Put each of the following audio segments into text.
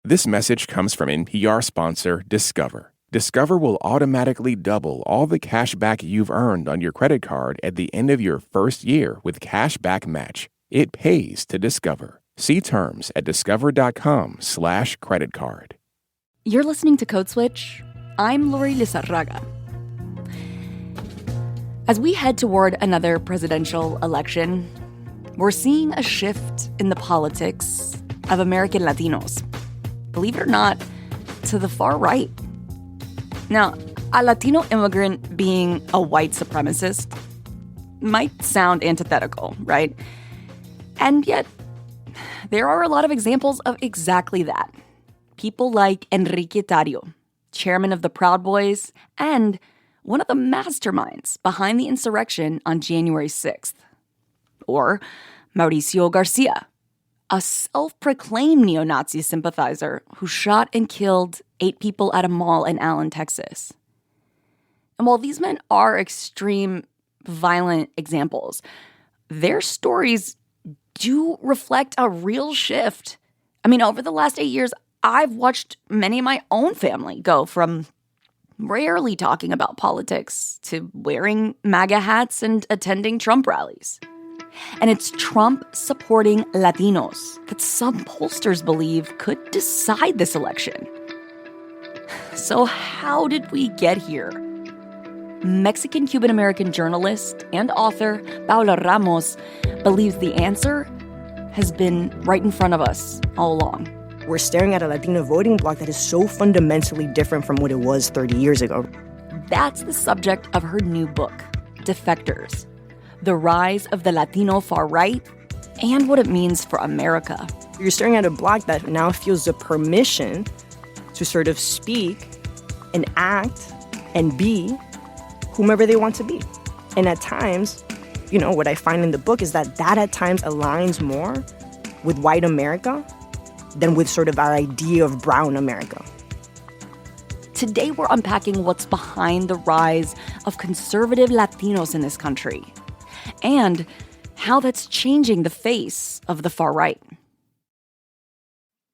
This message comes from NPR sponsor Discover. Discover will automatically double all the cash back you've earned on your credit card at the end of your first year with Cash Back Match. It pays to Discover. See terms at discover.com/credit card. You're listening to Code Switch. I'm Lori Lizarraga. As we head toward another presidential election, we're seeing a shift in the politics of American Latinos. Believe it or not, to the far right. Now, a Latino immigrant being a white supremacist might sound antithetical, right? And yet, there are a lot of examples of exactly that. People like Enrique Tarrio, chairman of the Proud Boys, and one of the masterminds behind the insurrection on January 6th. Or Mauricio Garcia, a self-proclaimed neo-Nazi sympathizer who shot and killed 8 people at a mall in Allen, Texas. And while these men are extreme, violent examples, their stories do reflect a real shift. I mean, over the last 8 years, I've watched many of my own family go from rarely talking about politics to wearing MAGA hats and attending Trump rallies. And it's Trump-supporting Latinos that some pollsters believe could decide this election. So how did we get here? Mexican-Cuban-American journalist and author Paola Ramos believes the answer has been right in front of us all along. We're staring at a Latino voting bloc that is so fundamentally different from what it was 30 years ago. That's the subject of her new book, Defectors: The Rise of the Latino Far Right and What It Means for America. You're staring at a bloc that now feels the permission to sort of speak and act and be whomever they want to be. And at times, what I find in the book is that at times aligns more with white America than with sort of our idea of brown America. Today, we're unpacking what's behind the rise of conservative Latinos in this country and how that's changing the face of the far right.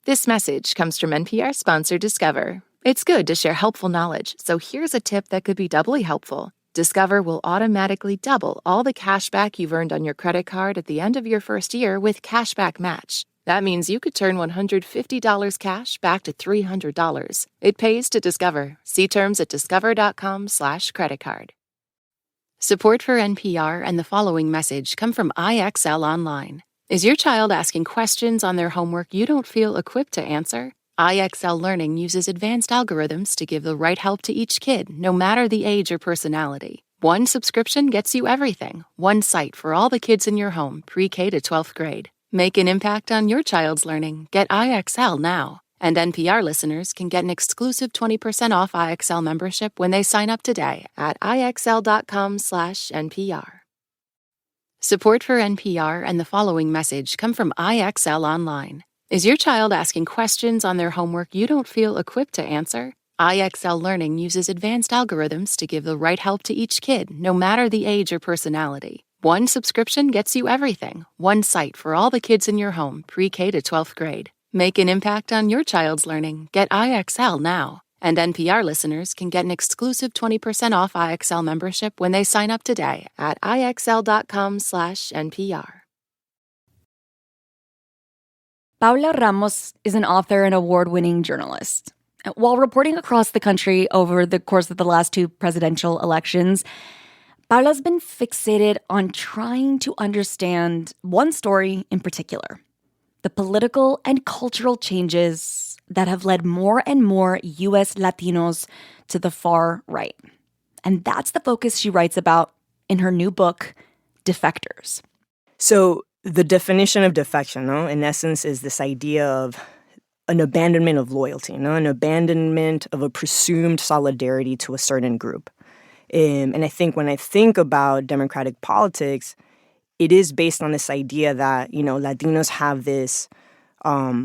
This message comes from NPR sponsor Discover. It's good to share helpful knowledge, so here's a tip that could be doubly helpful. Discover will automatically double all the cash back you've earned on your credit card at the end of your first year with Cash Back Match. That means you could turn $150 cash back to $300. It pays to Discover. See terms at discover.com/credit card. Support for NPR and the following message come from IXL Online. Is your child asking questions on their homework you don't feel equipped to answer? IXL Learning uses advanced algorithms to give the right help to each kid, no matter the age or personality. One subscription gets you everything. One site for all the kids in your home, pre-K to 12th grade. Make an impact on your child's learning. Get IXL now. And NPR listeners can get an exclusive 20% off IXL membership when they sign up today at IXL.com/NPR. Support for NPR and the following message come from IXL Online. Is your child asking questions on their homework you don't feel equipped to answer? IXL Learning uses advanced algorithms to give the right help to each kid, no matter the age or personality. One subscription gets you everything. One site for all the kids in your home, pre-K to 12th grade. Make an impact on your child's learning. Get IXL now. And NPR listeners can get an exclusive 20% off IXL membership when they sign up today at IXL.com/NPR. Paola Ramos is an author and award-winning journalist. While reporting across the country over the course of the last 2 presidential elections, Paola's been fixated on trying to understand one story in particular: the political and cultural changes that have led more and more U.S. Latinos to the far right. And that's the focus she writes about in her new book, Defectors. So the definition of defection, in essence, is this idea of an abandonment of loyalty, an abandonment of a presumed solidarity to a certain group. And I think when I think about democratic politics, it is based on this idea that, Latinos have this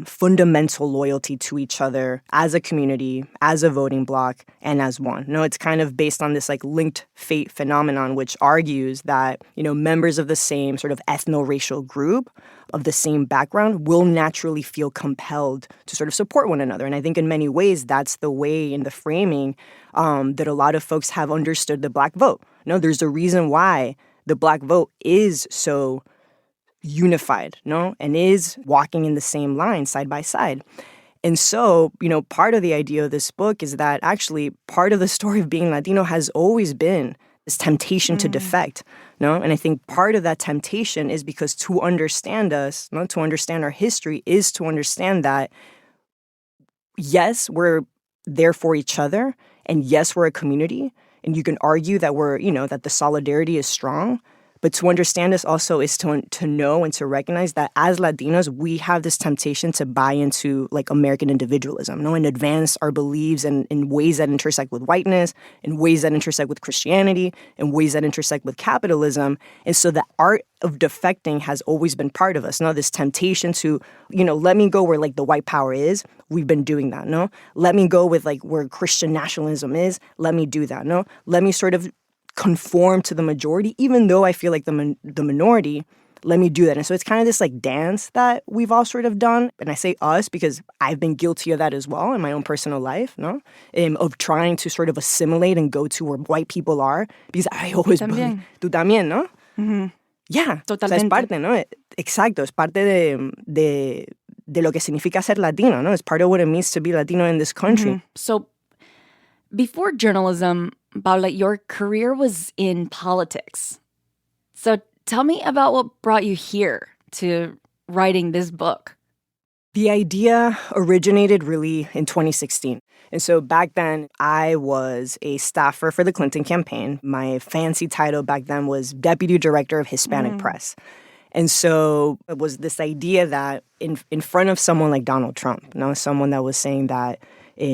fundamental loyalty to each other as a community, as a voting bloc, and as one. No, it's kind of based on this like linked fate phenomenon, which argues that, members of the same sort of ethno-racial group of the same background will naturally feel compelled to sort of support one another. And I think in many ways, that's the way in the framing that a lot of folks have understood the Black vote. No, there's a reason why the Black vote is so unified, and is walking in the same line side by side. And so, part of the idea of this book is that actually part of the story of being Latino has always been this temptation to defect, And I think part of that temptation is because to understand us, to understand our history is to understand that, yes, we're there for each other, and yes, we're a community, and you can argue that that the solidarity is strong. But to understand this also is to know and to recognize that as Latinos, we have this temptation to buy into like American individualism, and advance our beliefs in ways that intersect with whiteness, in ways that intersect with Christianity, in ways that intersect with capitalism. And so the art of defecting has always been part of us. This temptation to, let me go where like the white power is. We've been doing that, Let me go with like where Christian nationalism is. Let me do that, Let me sort of conform to the majority, even though I feel like the minority, let me do that. And so it's kind of this like dance that we've all sort of done. And I say us because I've been guilty of that as well in my own personal life, of trying to sort of assimilate and go to where white people are, because I always believe, tú también, ¿no? Mm-hmm. Yeah, totalmente. O sea, es parte, ¿no? Exacto, es parte de lo que significa ser Latino, ¿no? It's part of what it means to be Latino in this country. Mm-hmm. So before journalism, Paola, your career was in politics. So tell me about what brought you here to writing this book. The idea originated really in 2016. And so back then, I was a staffer for the Clinton campaign. My fancy title back then was Deputy Director of Hispanic Press. And so it was this idea that in front of someone like Donald Trump, someone that was saying that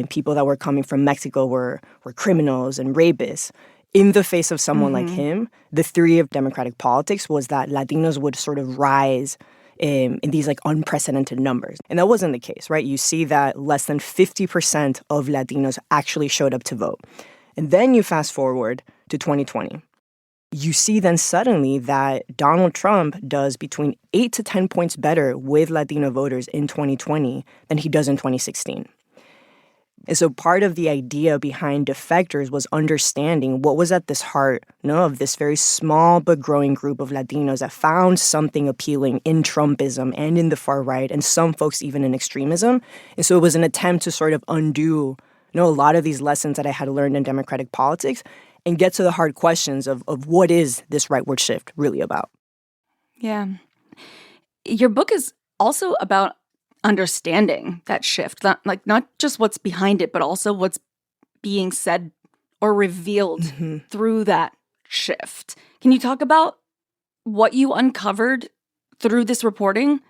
people that were coming from Mexico were criminals and rapists. In the face of someone like him, the theory of democratic politics was that Latinos would sort of rise in these like unprecedented numbers. And that wasn't the case, right? You see that less than 50% of Latinos actually showed up to vote. And then you fast forward to 2020. You see then suddenly that Donald Trump does between 8 to 10 points better with Latino voters in 2020 than he does in 2016. And so part of the idea behind Defectors was understanding what was at this heart, of this very small but growing group of Latinos that found something appealing in Trumpism and in the far right, and some folks even in extremism. And so it was an attempt to sort of undo, a lot of these lessons that I had learned in democratic politics and get to the hard questions of what is this rightward shift really about. Yeah. Your book is also about understanding that shift, not just what's behind it, but also what's being said or revealed through that shift. Can you talk about what you uncovered through this reporting?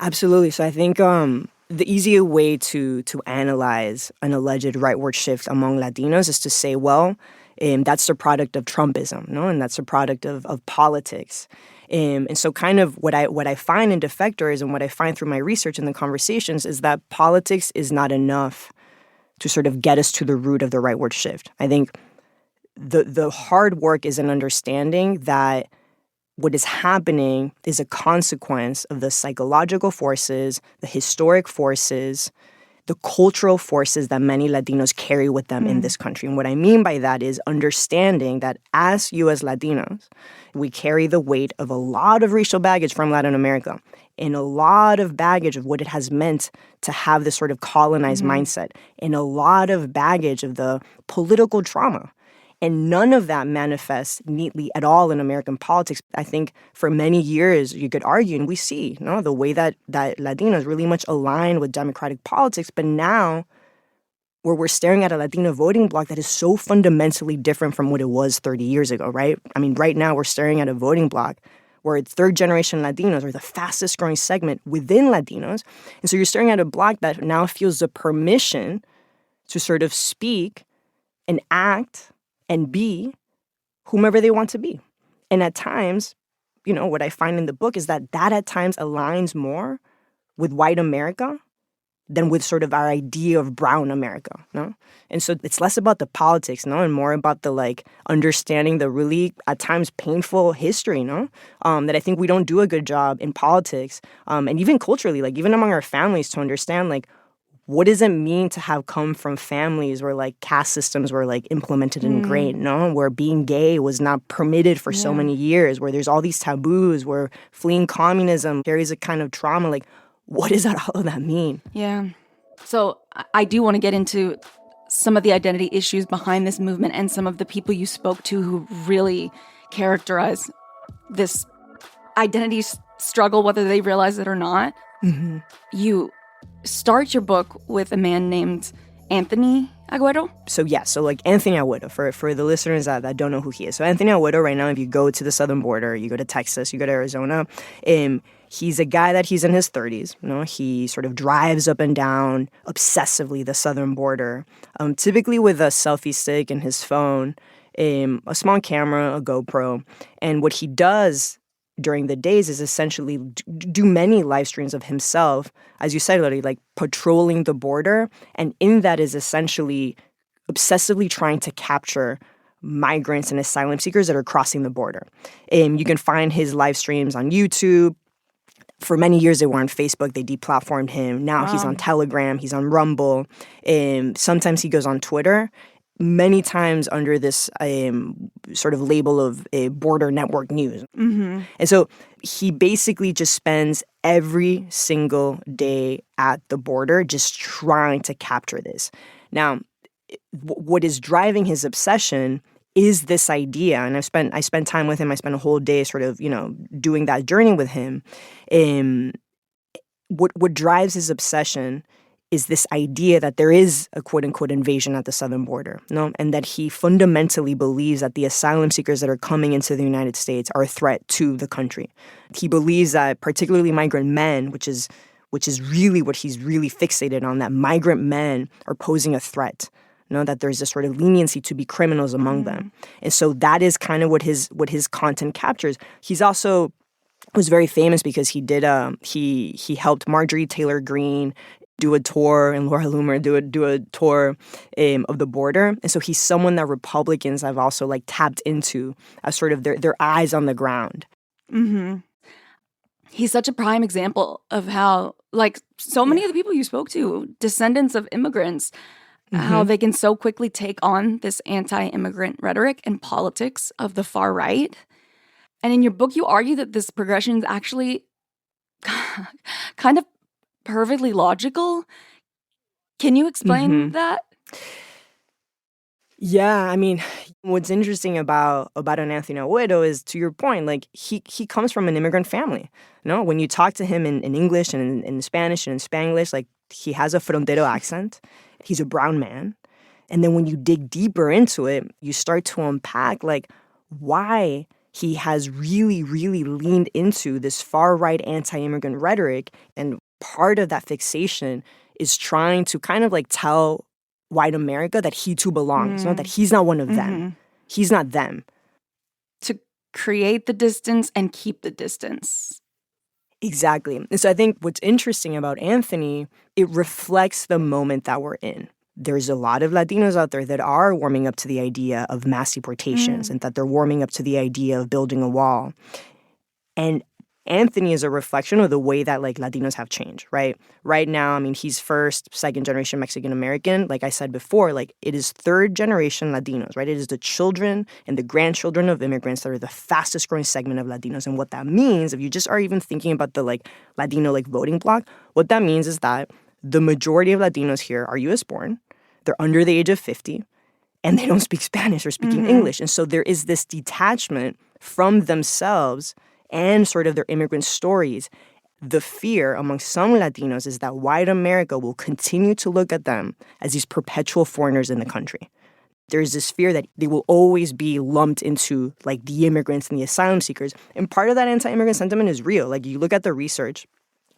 Absolutely. So I think the easier way to analyze an alleged rightward shift among Latinos is to say, well, that's the product of Trumpism, and that's the product of politics. And so kind of what I find in Defectors and what I find through my research and the conversations is that politics is not enough to sort of get us to the root of the rightward shift. I think the hard work is in understanding that what is happening is a consequence of the psychological forces, the historic forces, the cultural forces that many Latinos carry with them in this country. And what I mean by that is understanding that as U.S. Latinos, we carry the weight of a lot of racial baggage from Latin America and a lot of baggage of what it has meant to have this sort of colonized mindset and a lot of baggage of the political trauma. And none of that manifests neatly at all in American politics. I think for many years, you could argue, and we see the way that Latinos really much align with democratic politics. But now, where we're staring at a Latino voting bloc that is so fundamentally different from what it was 30 years ago, right? I mean, right now, we're staring at a voting bloc where third-generation Latinos are the fastest-growing segment within Latinos. And so you're staring at a bloc that now feels the permission to sort of speak and act and be whomever they want to be. And at times, what I find in the book is that at times aligns more with white America than with sort of our idea of brown America, no? And so it's less about the politics, no, and more about the like understanding the really at times painful history, no, that I think we don't do a good job in politics, and even culturally, like even among our families, to understand like what does it mean to have come from families where like caste systems were like implemented and ingrained, no, where being gay was not permitted for so many years, where there's all these taboos, where fleeing communism carries a kind of trauma, like. What does all of that mean? Yeah. So I do want to get into some of the identity issues behind this movement and some of the people you spoke to who really characterize this identity struggle, whether they realize it or not. Mm-hmm. You start your book with a man named Anthony Agüero. So like Anthony Agüero, for the listeners that don't know who he is. So Anthony Agüero right now, if you go to the southern border, you go to Texas, you go to Arizona, he's a guy that he's in his 30s. You know, he sort of drives up and down obsessively the southern border, typically with a selfie stick and his phone, a small camera, a GoPro. And what he does during the days is essentially do many live streams of himself, as you said, Lori, like patrolling the border. And in that is essentially obsessively trying to capture migrants and asylum seekers that are crossing the border. You can find his live streams on YouTube. For many years, they were on Facebook. They deplatformed him. Now he's on Telegram. He's on Rumble. Sometimes he goes on Twitter. Many times under this sort of label of border network news. Mm-hmm. And so he basically just spends every single day at the border just trying to capture this. Now, what is driving his obsession is this idea, and I spent time with him. I spent a whole day sort of, doing that journey with him. What drives his obsession is this idea that there is a quote-unquote invasion at the southern border, no? And that he fundamentally believes that the asylum seekers that are coming into the United States are a threat to the country. He believes that particularly migrant men, which is really what he's really fixated on, that migrant men are posing a threat, that there's a sort of leniency to be criminals among them. And so that is kind of what his content captures. He's also was very famous because he did he helped Marjorie Taylor Greene do a tour and Laura Loomer do a tour of the border. And so he's someone that Republicans have also like tapped into as sort of their eyes on the ground. Mm-hmm. He's such a prime example of how, like, so many of the people you spoke to, descendants of immigrants, how they can so quickly take on this anti-immigrant rhetoric and politics of the far right. And in your book, you argue that this progression is actually kind of perfectly logical. Can you explain that? Yeah, I mean, what's interesting about an Anthony Agüero is, to your point, like he comes from an immigrant family. When you talk to him in English and in Spanish and in Spanglish, like he has a frontero accent. He's a brown man. And then when you dig deeper into it, you start to unpack like why he has really, really leaned into this far-right anti-immigrant rhetoric. And part of that fixation is trying to kind of like tell white America that he too belongs, that he's not one of them. He's not them. To create the distance and keep the distance. Exactly. And so I think what's interesting about Anthony, it reflects the moment that we're in. There's a lot of Latinos out there that are warming up to the idea of mass deportations and that they're warming up to the idea of building a wall. And Anthony is a reflection of the way that like Latinos have changed, right? Right now, I mean, he's first, second generation Mexican American. Like I said before, like it is third generation Latinos, right? It is the children and the grandchildren of immigrants that are the fastest growing segment of Latinos. And what that means, if you just are even thinking about the like Latino like voting bloc, what that means is that the majority of Latinos here are U.S. born, they're under the age of 50, and they don't speak Spanish or speaking English. And so there is this detachment from themselves and sort of their immigrant stories. The fear among some Latinos is that white America will continue to look at them as these perpetual foreigners in the country. There's this fear that they will always be lumped into like the immigrants and the asylum seekers. And part of that anti-immigrant sentiment is real. Like you look at the research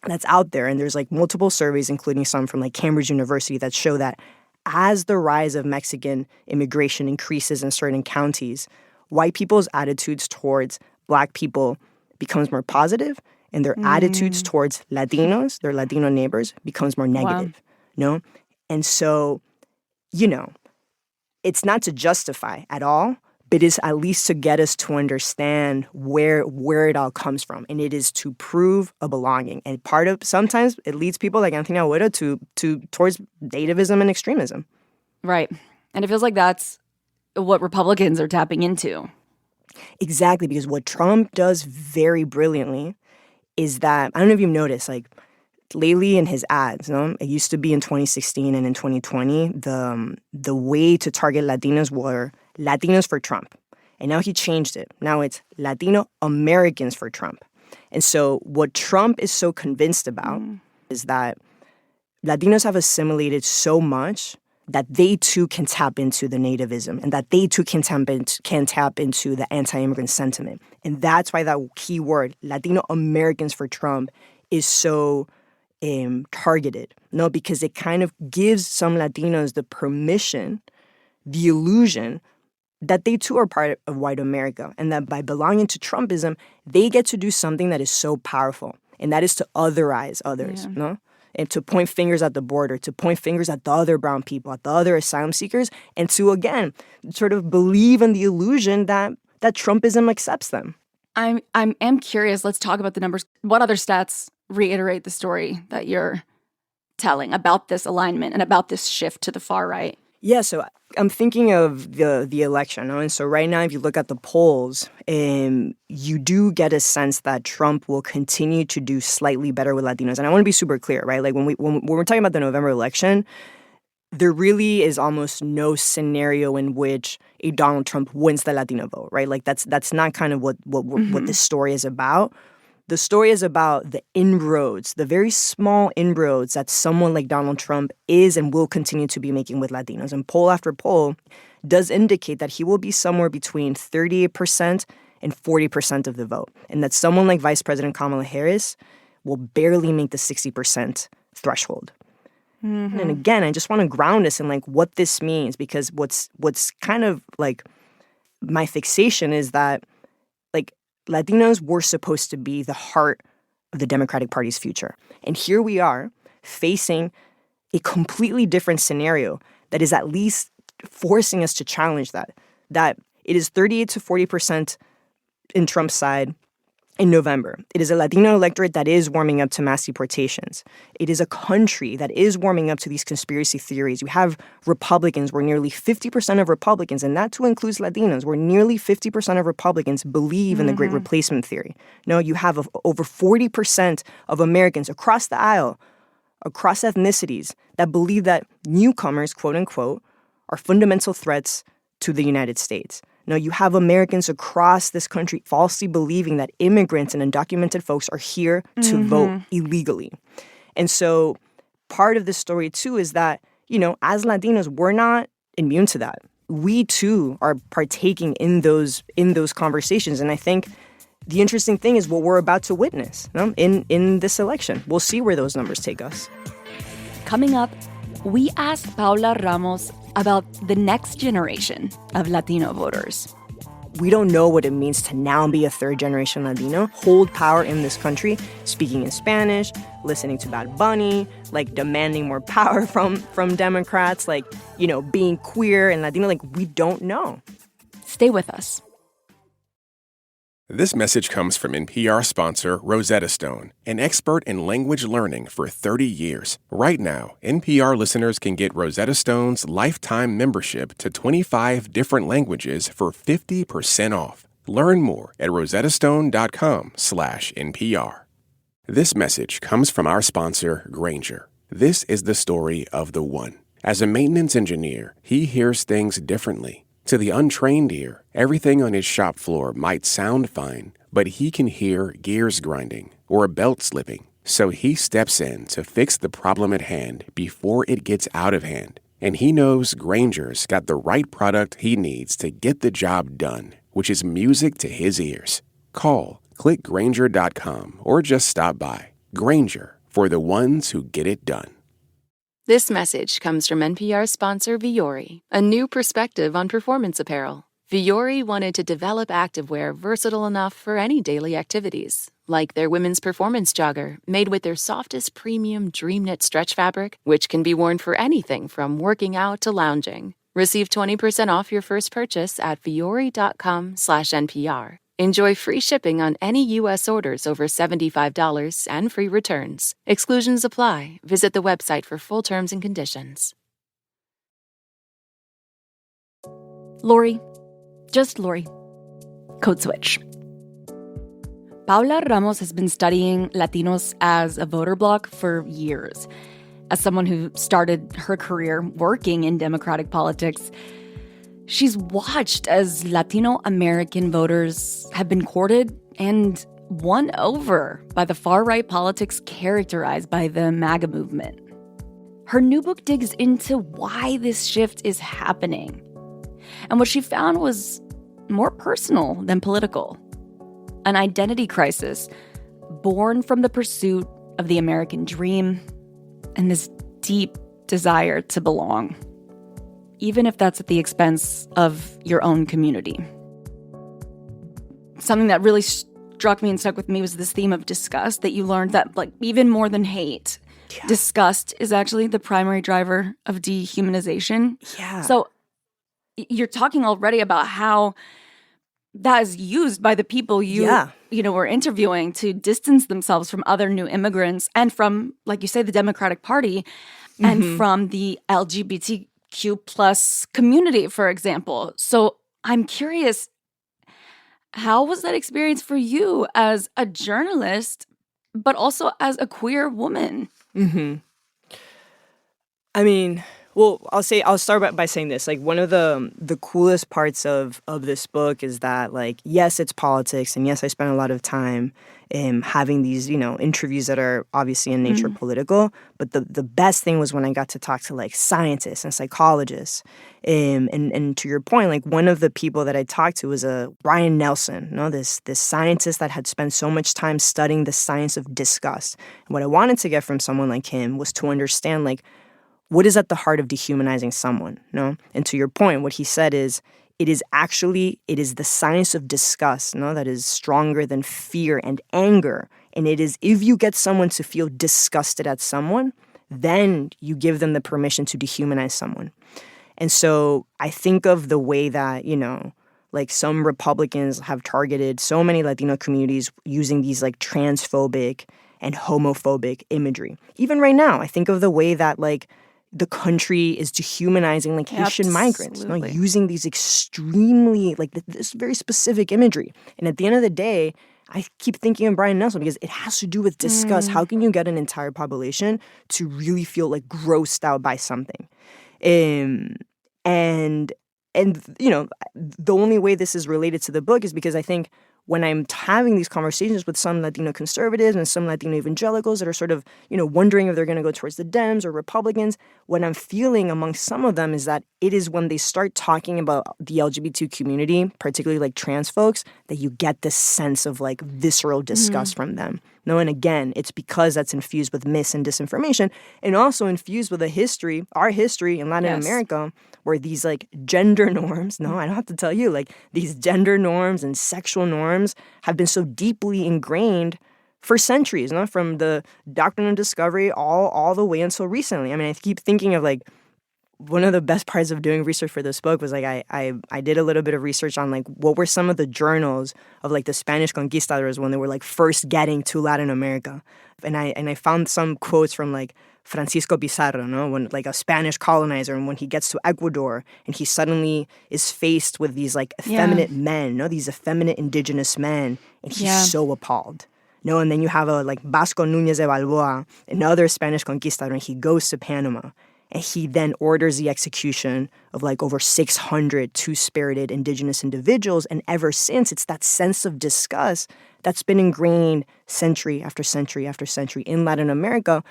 that's out there, and there's like multiple surveys, including some from like Cambridge University, that show that as the rise of Mexican immigration increases in certain counties, white people's attitudes towards Black people becomes more positive, and their attitudes towards Latinos, their Latino neighbors, becomes more negative. No? And so, it's not to justify at all, but it's at least to get us to understand where it all comes from. And it is to prove a belonging. And sometimes it leads people like Anthony Agüero towards nativism and extremism. Right. And it feels like that's what Republicans are tapping into. Exactly, because what Trump does very brilliantly is that, I don't know if you've noticed, like, lately in his ads, it used to be in 2016 and in 2020, the way to target Latinos were Latinos for Trump. And now he changed it. Now it's Latino Americans for Trump. And so what Trump is so convinced about is that Latinos have assimilated so much that they too can tap into the nativism and that they too can tap into the anti-immigrant sentiment. And that's why that key word, Latino Americans for Trump, is so targeted, because it kind of gives some Latinos the permission, the illusion that they too are part of white America, and that by belonging to Trumpism, they get to do something that is so powerful, and that is to otherize others, and to point fingers at the border, to point fingers at the other brown people, at the other asylum seekers, and to, again, sort of believe in the illusion that Trumpism accepts them. I'm curious. Let's talk about the numbers. What other stats reiterate the story that you're telling about this alignment and about this shift to the far right? Yeah, so I'm thinking of the election, and so right now, if you look at the polls, you do get a sense that Trump will continue to do slightly better with Latinos. And I want to be super clear, right? Like when we're talking about the November election, there really is almost no scenario in which a Donald Trump wins the Latino vote, right? Like that's not kind of what this story is about. The story is about the inroads, the very small inroads that someone like Donald Trump is and will continue to be making with Latinos. And poll after poll does indicate that he will be somewhere between 38% and 40% of the vote. And that someone like Vice President Kamala Harris will barely make the 60% threshold. Mm-hmm. And again, I just want to ground us in like what this means, because what's kind of like my fixation is that like Latinos were supposed to be the heart of the Democratic Party's future. And here we are facing a completely different scenario that is at least forcing us to challenge that it is 38 to 40% in Trump's side in November. It is a Latino electorate that is warming up to mass deportations. It is a country that is warming up to these conspiracy theories. You have Republicans where nearly 50% of Republicans, and that too includes Latinos, where nearly 50% of Republicans believe in the Great Replacement theory. No, you have over 40% of Americans across the aisle, across ethnicities, that believe that newcomers, quote unquote, are fundamental threats to the United States. No, you have Americans across this country falsely believing that immigrants and undocumented folks are here to vote illegally. And so part of this story, too, is that, as Latinos, we're not immune to that. We, too, are partaking in those conversations. And I think the interesting thing is what we're about to witness in this election. We'll see where those numbers take us. Coming up, we asked Paola Ramos about the next generation of Latino voters. We don't know what it means to now be a third-generation Latino, hold power in this country, speaking in Spanish, listening to Bad Bunny, like demanding more power from Democrats, like, being queer and Latino. Like, we don't know. Stay with us. This message comes from NPR sponsor Rosetta Stone, an expert in language learning for 30 years. Right now, NPR listeners can get Rosetta Stone's lifetime membership to 25 different languages for 50% off. Learn more at rosettastone.com/NPR. This message comes from our sponsor, Grainger. This is the story of the one. As a maintenance engineer, he hears things differently. To the untrained ear, everything on his shop floor might sound fine, but he can hear gears grinding or a belt slipping. So he steps in to fix the problem at hand before it gets out of hand. And he knows Grainger's got the right product he needs to get the job done, which is music to his ears. Call, click Grainger.com, or just stop by. Grainger, for the ones who get it done. This message comes from NPR sponsor Vuori, a new perspective on performance apparel. Vuori wanted to develop activewear versatile enough for any daily activities, like their women's performance jogger, made with their softest premium Dream Knit stretch fabric, which can be worn for anything from working out to lounging. Receive 20% off your first purchase at fiori.com/NPR. Enjoy free shipping on any U.S. orders over $75 and free returns. Exclusions apply. Visit the website for full terms and conditions. Lori. Just Lori. Code switch. Paola Ramos has been studying Latinos as a voter bloc for years. As someone who started her career working in Democratic politics, she's watched as Latino American voters have been courted and won over by the far-right politics characterized by the MAGA movement. Her new book digs into why this shift is happening. And what she found was more personal than political. An identity crisis born from the pursuit of the American dream and this deep desire to belong, even if that's at the expense of your own community. Something that really struck me and stuck with me was this theme of disgust, that you learned that, like, even more than hate, disgust is actually the primary driver of dehumanization. Yeah. So you're talking already about how that is used by the people you were interviewing to distance themselves from other new immigrants and from, like you say, the Democratic Party and from the LGBTQ plus community, for example. So I'm curious, how was that experience for you as a journalist, but also as a queer woman? I mean, well, I'll start by saying this. Like, one of the coolest parts of this book is that, like, yes, it's politics, and yes, I spent a lot of time having these, interviews that are obviously in nature political. But the best thing was when I got to talk to, like, scientists and psychologists. And to your point, like, one of the people that I talked to was Brian Nelson, this scientist that had spent so much time studying the science of disgust. And what I wanted to get from someone like him was to understand, like, what is at the heart of dehumanizing someone, And to your point, what he said is, it is the science of disgust, that is stronger than fear and anger. And it is, if you get someone to feel disgusted at someone, then you give them the permission to dehumanize someone. And so I think of the way that, like, some Republicans have targeted so many Latino communities using these, like, transphobic and homophobic imagery. Even right now, I think of the way that, like, the country is dehumanizing, like, Haitian migrants, using these extremely, like, this very specific imagery. And at the end of the day, I keep thinking of Brian Nelson because it has to do with disgust. How can you get an entire population to really feel, like, grossed out by something? And the only way this is related to the book is because I think when I'm having these conversations with some Latino conservatives and some Latino evangelicals that are sort of, wondering if they're going to go towards the Dems or Republicans, what I'm feeling among some of them is that it is when they start talking about the LGBT community, particularly, like, trans folks, that you get this sense of, like, visceral disgust from them. And again, it's because that's infused with mis and disinformation, and also infused with our history in Latin America, where these, like, gender norms, I don't have to tell you, like, these gender norms and sexual norms have been so deeply ingrained for centuries, from the doctrine of discovery all the way until recently. I mean, I keep thinking of, like, one of the best parts of doing research for this book was, like, I did a little bit of research on, like, what were some of the journals of, like, the Spanish conquistadors when they were, like, first getting to Latin America. And I found some quotes from, like, Francisco Pizarro, when, like, a Spanish colonizer, and when he gets to Ecuador and he suddenly is faced with these, like, effeminate men, these effeminate indigenous men, and he's so appalled. And then you have like, Vasco Núñez de Balboa, another Spanish conquistador, and he goes to Panama. And he then orders the execution of, like, over 600 two-spirited indigenous individuals. And ever since, it's that sense of disgust that's been ingrained century after century after century in Latin America,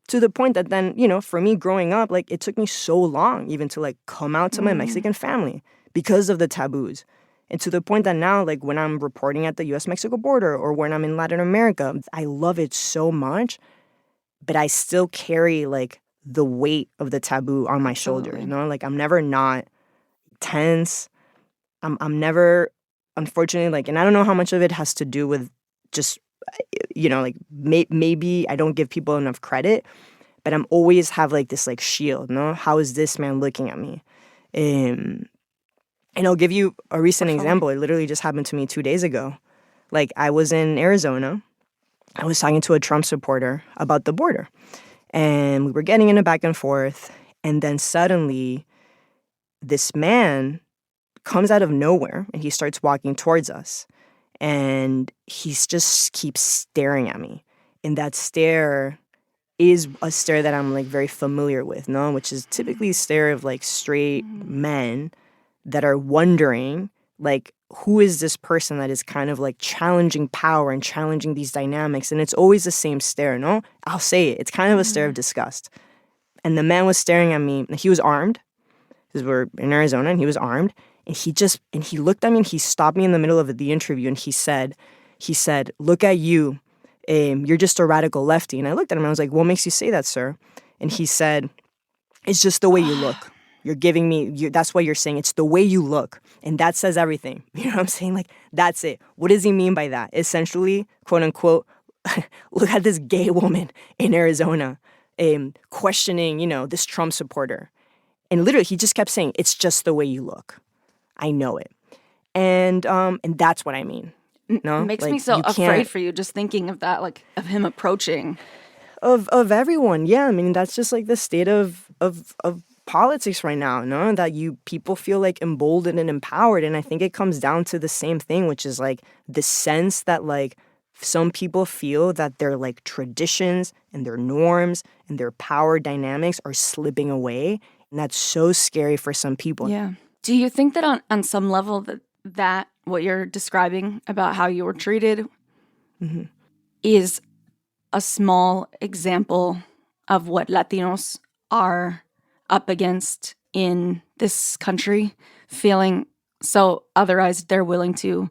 to the point that then, for me growing up, like, it took me so long even to, like, come out to my Mexican family because of the taboos. And to the point that now, like, when I'm reporting at the U.S.-Mexico border or when I'm in Latin America, I love it so much, but I still carry, like, the weight of the taboo on my shoulders, Like, I'm never not tense. I'm never, unfortunately, like, and I don't know how much of it has to do with just like maybe I don't give people enough credit, but I'm always have like this like shield, no? How is this man looking at me? And I'll give you a recent example. It literally just happened to me 2 days ago. Like, I was in Arizona. I was talking to a Trump supporter about the border. And we were getting in a back and forth. And then suddenly, this man comes out of nowhere and he starts walking towards us. And he just keeps staring at me. And that stare is a stare that I'm like very familiar with, no? Which is typically a stare of like straight men that are wondering, like, who is this person that is kind of like challenging power and challenging these dynamics? And it's always the same stare, no? I'll say it. It's kind of a stare of disgust. And the man was staring at me. He was armed, because we're in Arizona, and he was armed. And he looked at me and he stopped me in the middle of the interview and he said, look at you. You're just a radical lefty. And I looked at him and I was like, what makes you say that, sir? And he said, it's just the way you look. You're giving me, that's what you're saying. It's the way you look. And that says everything. You know what I'm saying? Like, that's it. What does he mean by that? Essentially, quote unquote, look at this gay woman in Arizona questioning, this Trump supporter. And literally, he just kept saying, it's just the way you look. I know it. And that's what I mean. No? It makes like, me so afraid for you just thinking of that, like, of him approaching. Of everyone, yeah. I mean, that's just like the state of politics right now, no? That people feel like emboldened and empowered. And I think it comes down to the same thing, which is like the sense that like some people feel that their like traditions and their norms and their power dynamics are slipping away. And that's so scary for some people. Yeah. Do you think that on some level that what you're describing about how you were treated is a small example of what Latinos are up against in this country, feeling so otherized they're willing to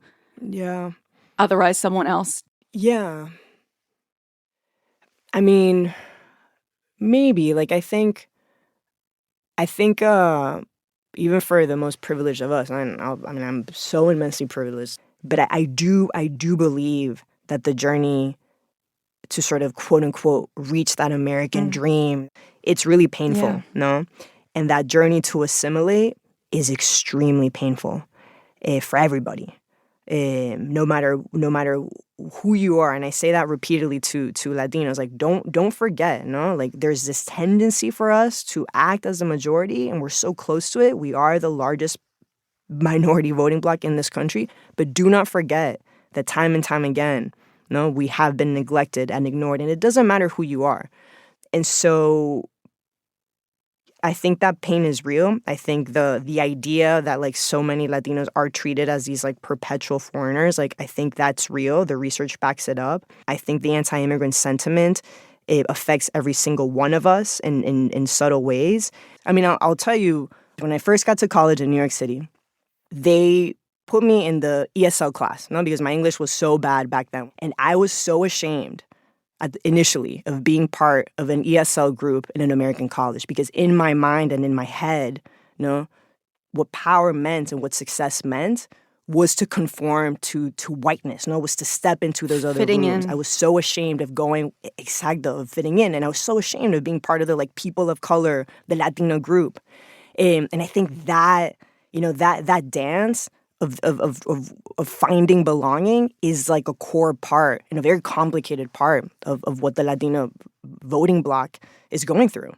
otherize someone else? Yeah. I mean, maybe. Like, I think even for the most privileged of us, I'm so immensely privileged, but I do believe that the journey to sort of quote unquote reach that American dream, it's really painful, no? And that journey to assimilate is extremely painful for everybody, no matter who you are. And I say that repeatedly to Latinos, like, don't forget, no? Like, there's this tendency for us to act as a majority, and we're so close to it. We are the largest minority voting bloc in this country, but do not forget that time and time again, no, we have been neglected and ignored, and it doesn't matter who you are. And so I think that pain is real. I think the idea that like so many Latinos are treated as these like perpetual foreigners, like, I think that's real. The research backs it up. I think the anti-immigrant sentiment, it affects every single one of us in subtle ways. I mean, I'll tell you, when I first got to college in New York City, they put me in the ESL class, no, because my English was so bad back then. And I was so ashamed initially of being part of an ESL group in an American college, because in my mind and in my head, what power meant and what success meant was to conform to whiteness, was to step into those other fitting rooms. in. I was so ashamed of of fitting in, and I was so ashamed of being part of the like people of color, the Latino group, and I think that that dance of finding belonging is like a core part and a very complicated part of what the Latino voting bloc is going through.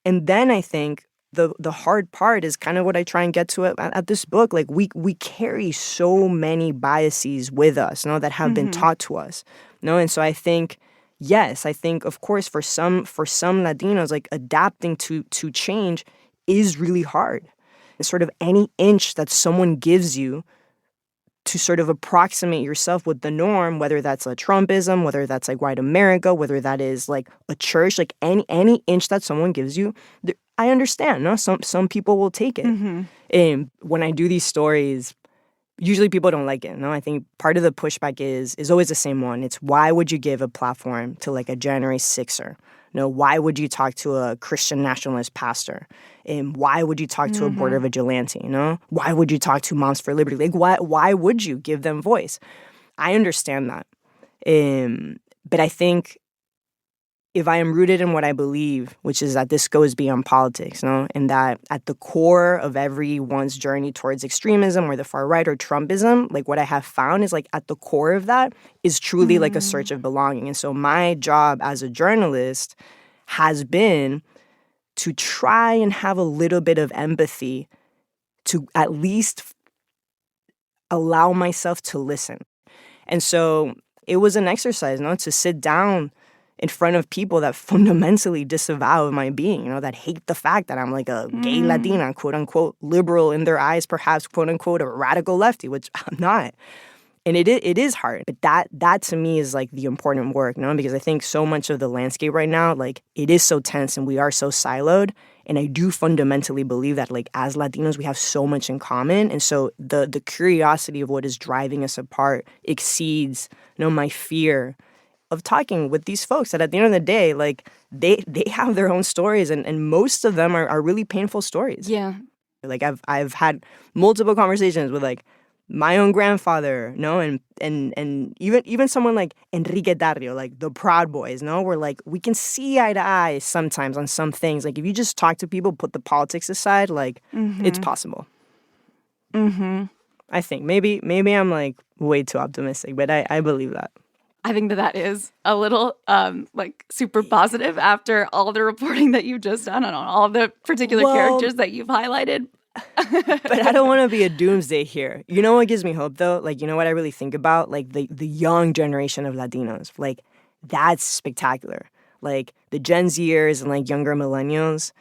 And then I think the hard part is kind of what I try and get to at this book. Like, we carry so many biases with us, that have been taught to us, And so I think, yes, of course, for some Latinos, like, adapting to change is really hard. Sort of any inch that someone gives you to sort of approximate yourself with the norm, whether that's a Trumpism, whether that's like white America, whether that is like a church, like any inch that someone gives you, I understand. No, some people will take it. And when I do these stories, usually people don't like it. No, I think part of the pushback is always the same one. It's, why would you give a platform to like a January 6er? Why would you talk to a Christian nationalist pastor? And why would you talk to a border vigilante? Why would you talk to Moms for Liberty? Like, why would you give them voice? I understand that. But I think if I am rooted in what I believe, which is that this goes beyond politics, no? And that at the core of everyone's journey towards extremism or the far right or Trumpism, like what I have found is like at the core of that is truly like a search of belonging. And so my job as a journalist has been to try and have a little bit of empathy to at least allow myself to listen. And so it was an exercise, no, to sit down in front of people that fundamentally disavow my being, that hate the fact that I'm like a gay Latina, quote unquote, liberal in their eyes, perhaps, quote unquote, a radical lefty, which I'm not. And it is hard. But that to me is like the important work, because I think so much of the landscape right now, like it is so tense and we are so siloed. And I do fundamentally believe that like as Latinos, we have so much in common. And so the curiosity of what is driving us apart exceeds, my fear of talking with these folks that at the end of the day, like they have their own stories and most of them are really painful stories. Yeah. Like I've had multiple conversations with like my own grandfather, and even someone like Enrique Dario, like the Proud Boys, where like we can see eye to eye sometimes on some things. Like if you just talk to people, put the politics aside, like it's possible. I think maybe I'm like way too optimistic, but I believe that. I think that is a little like super positive after all the reporting that you've just done on all the particular characters that you've highlighted. But I don't want to be a doomsday here. You know what gives me hope though? Like, you know what I really think about? Like the young generation of Latinos. Like that's spectacular. Like the Gen Zers and like younger millennials,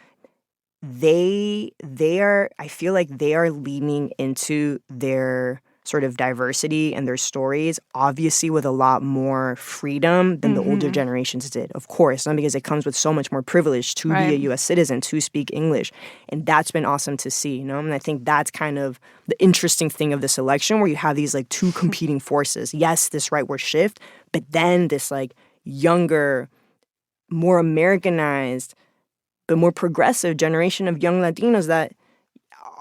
they are, I feel like they are leaning into their sort of diversity and their stories, obviously with a lot more freedom than the older generations did. Of course, not because it comes with so much more privilege to be a U.S. citizen, to speak English. And that's been awesome to see, And I think that's kind of the interesting thing of this election where you have these like two competing forces. Yes, this rightward shift, but then this like younger, more Americanized, but more progressive generation of young Latinos that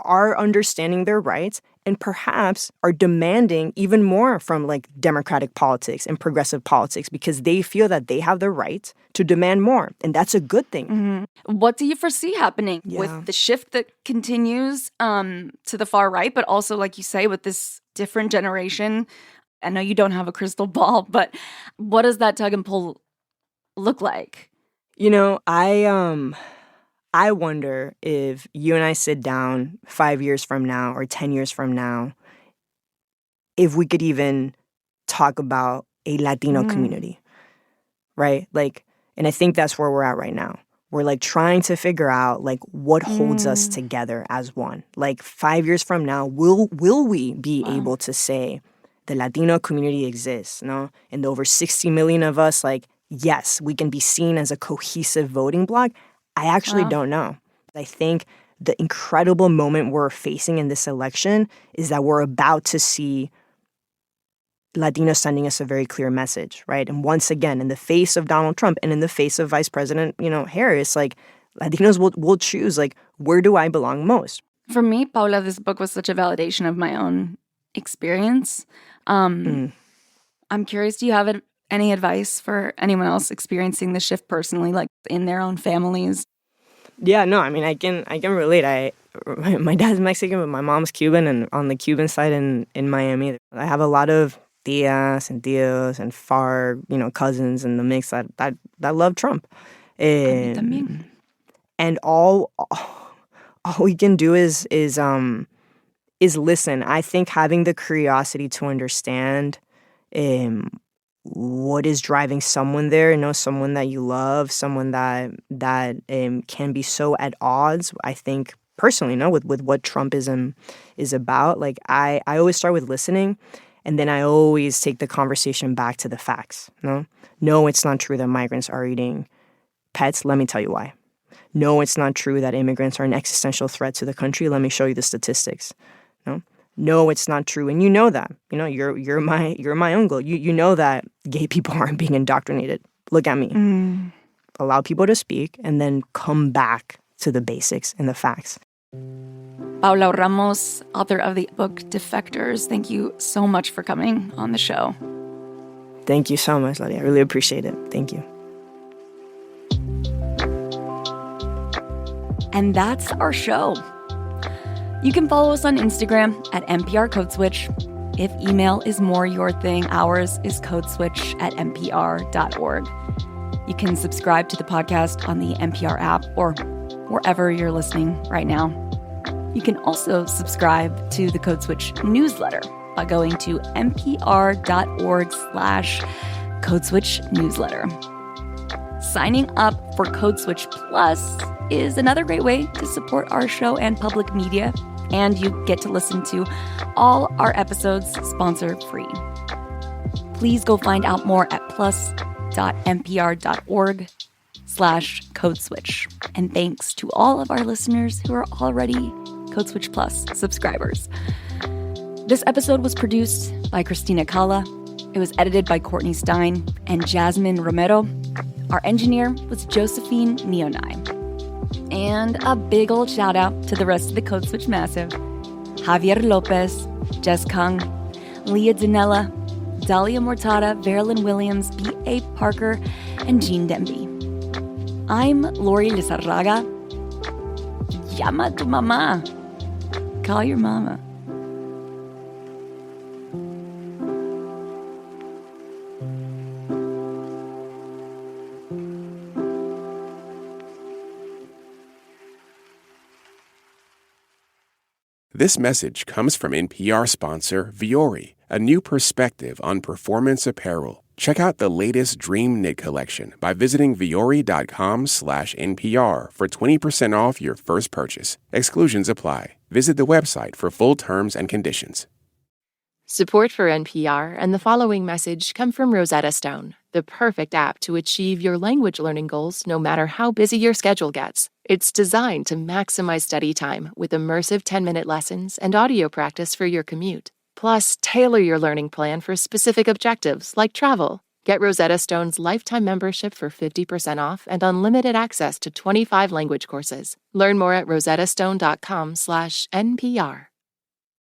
are understanding their rights and perhaps are demanding even more from like democratic politics and progressive politics because they feel that they have the right to demand more. And that's a good thing. What do you foresee happening with the shift that continues to the far right, but also, like you say, with this different generation? I know you don't have a crystal ball, but what does that tug and pull look like? I wonder if you and I sit down 5 years from now or 10 years from now, if we could even talk about a Latino community, right? Like, and I think that's where we're at right now. We're like trying to figure out like what holds us together as one. Like 5 years from now, will we be able to say the Latino community exists, And the over 60 million of us, like, yes, we can be seen as a cohesive voting bloc. I actually don't know. I think the incredible moment we're facing in this election is that we're about to see Latinos sending us a very clear message, right? And once again, in the face of Donald Trump and in the face of Vice President, Harris, like Latinos will choose, like, where do I belong most? For me, Paola, this book was such a validation of my own experience. I'm curious, do you have any advice for anyone else experiencing the shift personally, like in their own families? Yeah, no, I mean, I can relate. My dad's Mexican, but my mom's Cuban, and on the Cuban side in Miami, I have a lot of tias and tios and far, cousins in the mix that love Trump. And all we can do is listen. I think having the curiosity to understand what is driving someone there, someone that you love, someone that can be so at odds, I think, personally, with what Trumpism is about. Like, I always start with listening, and then I always take the conversation back to the facts, No, it's not true that migrants are eating pets. Let me tell you why. No, it's not true that immigrants are an existential threat to the country. Let me show you the statistics, No, it's not true, and you know that. You're my uncle. You know that gay people aren't being indoctrinated. Look at me. Allow people to speak, and then come back to the basics and the facts. Paola Ramos, author of the book Defectors, thank you so much for coming on the show. Thank you so much, Lottie. I really appreciate it. Thank you. And that's our show. You can follow us on Instagram at NPR Code Switch. If email is more your thing, ours is codeswitch@npr.org. You can subscribe to the podcast on the NPR app or wherever you're listening right now. You can also subscribe to the Code Switch newsletter by going to npr.org/Code Switch newsletter. Signing up for Code Switch Plus is another great way to support our show and public media, and you get to listen to all our episodes sponsor-free. Please go find out more at plus.npr.org/Code Switch. And thanks to all of our listeners who are already Code Switch Plus subscribers. This episode was produced by Christina Cala. It was edited by Courtney Stein and Jasmine Romero. Our engineer was Josephine Neonai. And a big old shout out to the rest of the Code Switch Massive. Javier Lopez, Jess Kung, Leah Dinella, Dahlia Mortada, Verlyn Williams, B.A. Parker, and Jean Demby. I'm Lori Lizarraga. Llama tu mamá. Call your mama. This message comes from NPR sponsor Vuori, a new perspective on performance apparel. Check out the latest Dream Knit collection by visiting vuori.com/NPR for 20% off your first purchase. Exclusions apply. Visit the website for full terms and conditions. Support for NPR and the following message come from Rosetta Stone, the perfect app to achieve your language learning goals no matter how busy your schedule gets. It's designed to maximize study time with immersive 10-minute lessons and audio practice for your commute. Plus, tailor your learning plan for specific objectives like travel. Get Rosetta Stone's lifetime membership for 50% off and unlimited access to 25 language courses. Learn more at rosettastone.com/NPR.